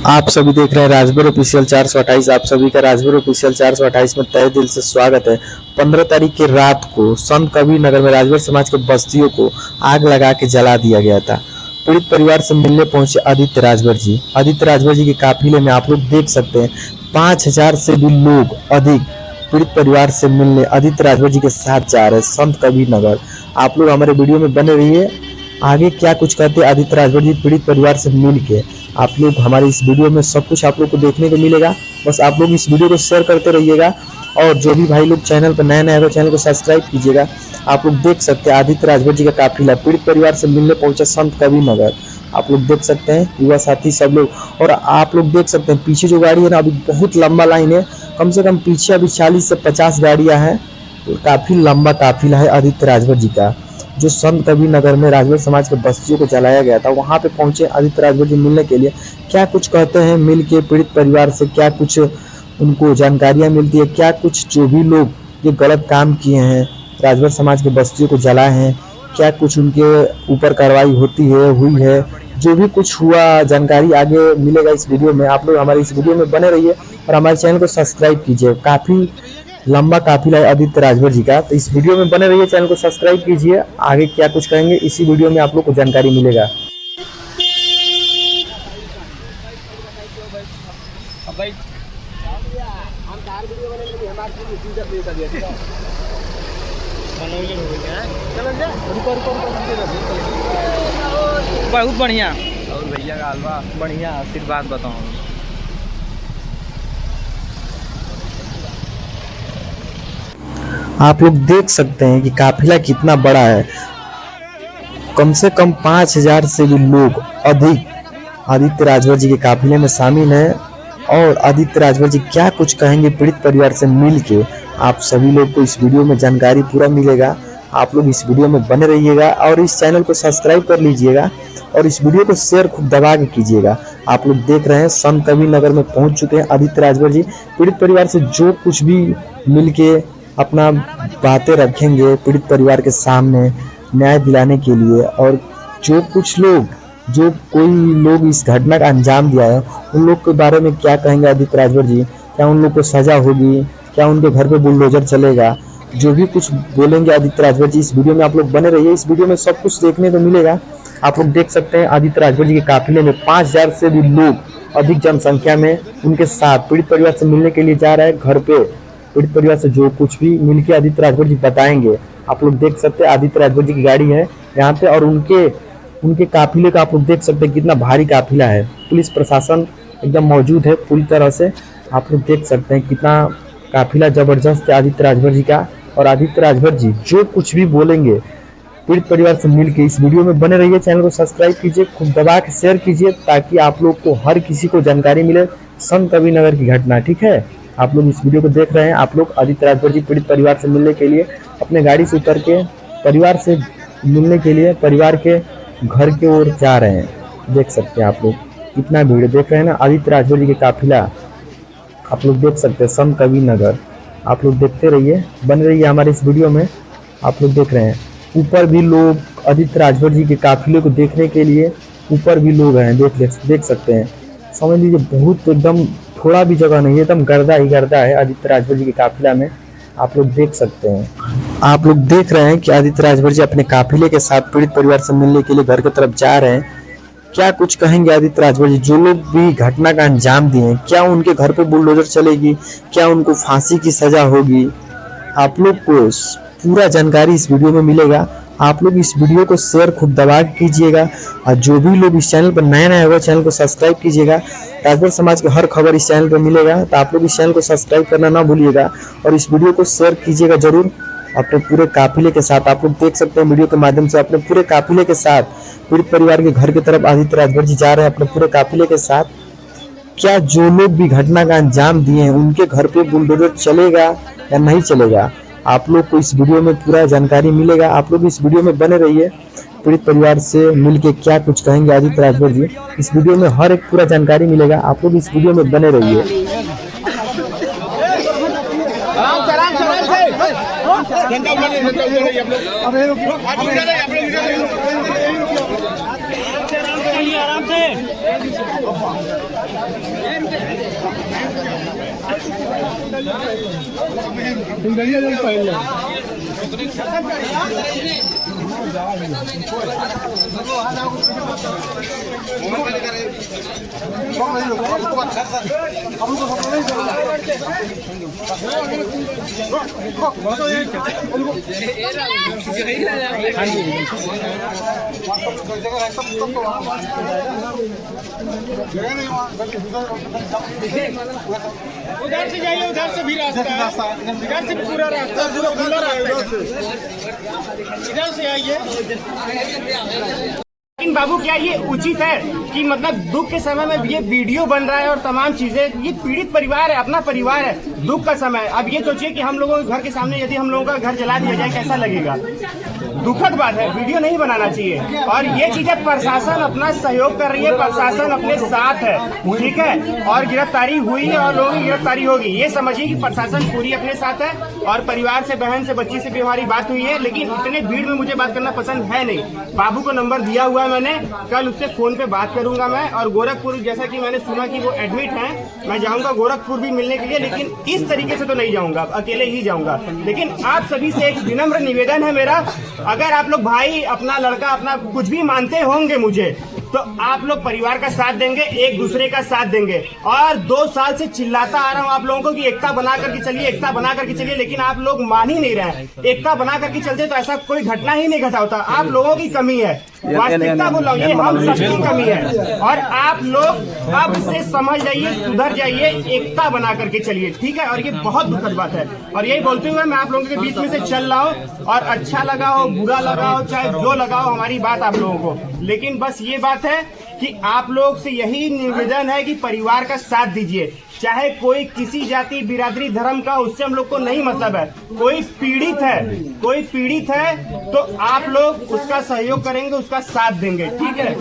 आप सभी देख रहे हैं राजभर ऑफिशियल 428। आप सभी का राजभर ऑफिशियल 428 में तहे दिल से स्वागत है। 15 तारीख की रात को संत कबीर नगर में राजभर समाज के बस्तियों को आग लगा के जला दिया गया था। पीड़ित परिवार से मिलने पहुंचे आदित्य राजभर जी। आदित्य राजभर जी के काफिले में आप लोग देख सकते हैं 5000 से भी लोग अधिक पीड़ित परिवार से मिलने आदित्य राजभर जी के साथ जा रहे हैं संत कबीर नगर। आप लोग हमारे वीडियो में बने रहिए। आगे क्या कुछ कहते हैं आदित्य राजभर जी पीड़ित परिवार से मिल के, आप लोग हमारे इस वीडियो में सब कुछ आप लोग को देखने को मिलेगा। बस आप लोग इस वीडियो को शेयर करते रहिएगा और जो भी भाई लोग चैनल पर नए नए हैं चैनल को सब्सक्राइब कीजिएगा। आप लोग देख सकते हैं आदित्य राजभर जी का काफिला पीड़ित परिवार से मिलने पहुंचा संत कबीर नगर। आप लोग देख सकते हैं युवा साथी सब लोग, और आप लोग देख सकते हैं पीछे जो गाड़ी है ना, अभी बहुत लंबा लाइन है। कम से कम पीछे अभी 40 से 50 गाड़ियां हैं। काफी लंबा काफिला है आदित्य राजभर जी का, जो संत कबीर नगर में राजभर समाज के बस्तियों को जलाया गया था। वहां पे पहुंचे आदित्य राजभर जी मिलने के लिए। क्या कुछ कहते हैं मिल के पीड़ित परिवार से, क्या कुछ उनको जानकारियां मिलती है, क्या कुछ जो भी लोग ये गलत काम किए हैं राजभर समाज के बस्तियों को जलाए हैं, क्या कुछ उनके ऊपर कार्रवाई होती है हुई है, जो भी कुछ हुआ जानकारी आगे मिलेगा इस वीडियो में। आप लोग हमारे इस वीडियो में बने रहिए और हमारे चैनल को सब्सक्राइब कीजिए। काफी लंबा काफिला है आदित्य राजभर जी का, तो इस वीडियो में बने रहिए, चैनल को सब्सक्राइब कीजिए। आगे क्या कुछ कहेंगे इसी वीडियो में आप लोग को जानकारी मिलेगा। बहुत बढ़िया और भैया का हलवा बढ़िया, आशीर्वाद बताओ। आप लोग देख सकते हैं कि काफिला कितना बड़ा है। कम से कम 5000 से भी लोग अधिक आदित्य राजभर जी के काफिले में शामिल हैं। और आदित्य राजभर जी क्या कुछ कहेंगे पीड़ित परिवार से मिल के, आप सभी लोग को इस वीडियो में जानकारी पूरा मिलेगा। आप लोग इस वीडियो में बने रहिएगा और इस चैनल को सब्सक्राइब कर लीजिएगा और इस वीडियो को शेयर खूब दबा के कीजिएगा। आप लोग देख रहे हैं संत कबीर नगर में पहुंच चुके हैं आदित्य राजभर जी। पीड़ित परिवार से जो कुछ भी मिल के अपना बातें रखेंगे पीड़ित परिवार के सामने न्याय दिलाने के लिए, और जो कोई लोग इस घटना का अंजाम दिया है उन लोग के बारे में क्या कहेंगे आदित्य राजभर जी। क्या उन लोग को सजा होगी, क्या उनके घर पे बुलडोजर चलेगा, जो भी कुछ बोलेंगे आदित्य राजभर जी इस वीडियो में आप लोग बने रहिए। इस वीडियो में सब कुछ देखने को मिलेगा। आप लोग देख सकते हैं आदित्य राजभर जी के काफिले में 5000 से भी लोग अधिक जनसंख्या में उनके साथ पीड़ित परिवार से मिलने के लिए जा रहे हैं। घर पे पीड़ित परिवार से जो कुछ भी मिलके आदित्य राजभर जी बताएंगे। आप लोग देख सकते हैं आदित्य राजभर जी की गाड़ी है यहाँ पे, और उनके काफिले का आप लोग देख सकते हैं कितना भारी काफिला है। पुलिस प्रशासन एकदम मौजूद है पूरी तरह से। आप लोग देख सकते हैं कितना काफिला जबरदस्त है आदित्य राजभर जी का। और आदित्य राजभर जी जो कुछ भी बोलेंगे पीड़ित परिवार से मिलके, इस वीडियो में बने रहिए, चैनल को सब्सक्राइब कीजिए, खूब दबा के शेयर कीजिए ताकि आप लोग को हर किसी को जानकारी मिले संत कबीर नगर की घटना। ठीक है, आप लोग इस वीडियो को देख रहे हैं। आप लोग आदित्य राजभर जी पीड़ित परिवार से मिलने के लिए अपने गाड़ी से उतर के परिवार से मिलने के लिए परिवार के घर की ओर जा रहे हैं। देख सकते हैं आप लोग कितना भीड़ देख रहे हैं ना आदित्य राजभर जी के काफिला। आप लोग देख सकते हैं संत कबीर नगर। आप लोग देखते रहिए, बने रहिए हमारे इस वीडियो में। आप लोग देख रहे हैं ऊपर भी लोग आदित्य राजभर जी के काफिले को देखने के लिए ऊपर भी लोग हैं। देख सकते हैं, समझ लीजिए बहुत एकदम थोड़ा भी जगह नहीं है, एकदम गर्दा ही गर्दा है आदित्य राजभर जी के काफिला में। आप लोग देख सकते हैं। आप लोग देख रहे हैं कि आदित्य राजभर जी अपने काफिले के साथ पीड़ित परिवार से मिलने के लिए घर की तरफ जा रहे हैं। क्या कुछ कहेंगे आदित्य राजभर जी, जो लोग भी घटना का अंजाम दिए, क्या उनके घर पे बुलडोजर चलेगी, क्या उनको फांसी की सजा होगी। आप लोग को पूरा जानकारी इस वीडियो में मिलेगा। आप लोग इस वीडियो को शेयर खूब दबा के कीजिएगा और जो भी लोग इस चैनल पर नए नए होगा चैनल को सब्सक्राइब कीजिएगा। राजभर समाज की हर खबर इस चैनल पर मिलेगा, तो आप लोग इस चैनल को सब्सक्राइब करना ना भूलिएगा और इस वीडियो को शेयर कीजिएगा जरूर अपने पूरे काफिले के साथ। आप लोग देख सकते हैं वीडियो के माध्यम से अपने पूरे काफिले के साथ पीड़ित परिवार के घर की तरफ आदित्य राजभर जी जा रहे हैं अपने पूरे काफिले के साथ। क्या जो लोग भी घटना का अंजाम दिए हैं उनके घर पे बुलडोजर चलेगा या नहीं चलेगा, आप लोग को इस वीडियो में पूरा जानकारी मिलेगा। आप लोग इस वीडियो में बने रहिए। पीड़ित परिवार से मिलके क्या कुछ कहेंगे आदित्य राजभर जी, इस वीडियो में हर एक पूरा जानकारी मिलेगा। आप लोग इस वीडियो में बने रहिए। आराम से उधर से जाइए, उधर से भी रास्ता है, इधर से पूरा रास्ता पूरा खुला रहेगा, इधर से आइए। लेकिन बाबू क्या ये उचित है कि मतलब दुख के समय में ये वीडियो बन रहा है और तमाम चीजें, ये पीड़ित परिवार है, अपना परिवार है, दुख का समय। अब ये सोचिए कि हम लोगों के घर के सामने यदि हम लोगों का घर जला दिया जाए कैसा लगेगा। दुखद बात है, वीडियो नहीं बनाना चाहिए। और ये चीजें प्रशासन अपना सहयोग कर रही है, प्रशासन अपने साथ है, ठीक है। और गिरफ्तारी हुई है और लोगों की गिरफ्तारी होगी, ये समझिए कि प्रशासन पूरी अपने साथ है। और परिवार से, बहन से, बच्ची से भी हमारी बात हुई है, लेकिन इतने भीड़ में मुझे बात करना पसंद है नहीं। बाबू को नंबर दिया हुआ है मैंने, कल उससे फोन पे बात करूंगा मैं। और गोरखपुर, जैसा कि मैंने सुना कि वो एडमिट हैं, मैं जाऊंगा गोरखपुर भी मिलने के लिए, लेकिन इस तरीके से तो नहीं जाऊंगा, अकेले ही जाऊंगा। लेकिन आप सभी से एक विनम्र निवेदन है मेरा, अगर आप लोग भाई, अपना लड़का, अपना कुछ भी मानते होंगे मुझे, तो आप लोग परिवार का साथ देंगे, एक दूसरे का साथ देंगे। और 2 साल से चिल्लाता आ रहा हूँ आप लोगों को कि एकता बना करके चलिए, एकता बना करके चलिए, लेकिन आप लोग मान ही नहीं रहे। एकता बना करके चलते तो ऐसा कोई घटना ही नहीं घटा होता। आप लोगों की कमी है, वास्तविकता बोल रहा हूँ, ये हम सबकी कमी है। और आप लोग अब से समझ जाइए, सुधर जाइए, एकता बना करके चलिए, ठीक है। और ये बहुत दुखद बात है। और यही बोलते हुए मैं आप लोगों के बीच में से चल रहा हूँ। और अच्छा लगा हो, बुरा लगा हो, चाहे जो लगा हो, हमारी बात आप लोगों को, लेकिन बस ये बात है कि आप लोग से यही निवेदन है कि परिवार का साथ दीजिए। चाहे कोई किसी जाति, बिरादरी, धर्म का, उससे हम लोग को नहीं मतलब है। कोई पीड़ित है, कोई पीड़ित है तो आप लोग उसका सहयोग करेंगे, उसका साथ देंगे, ठीक है।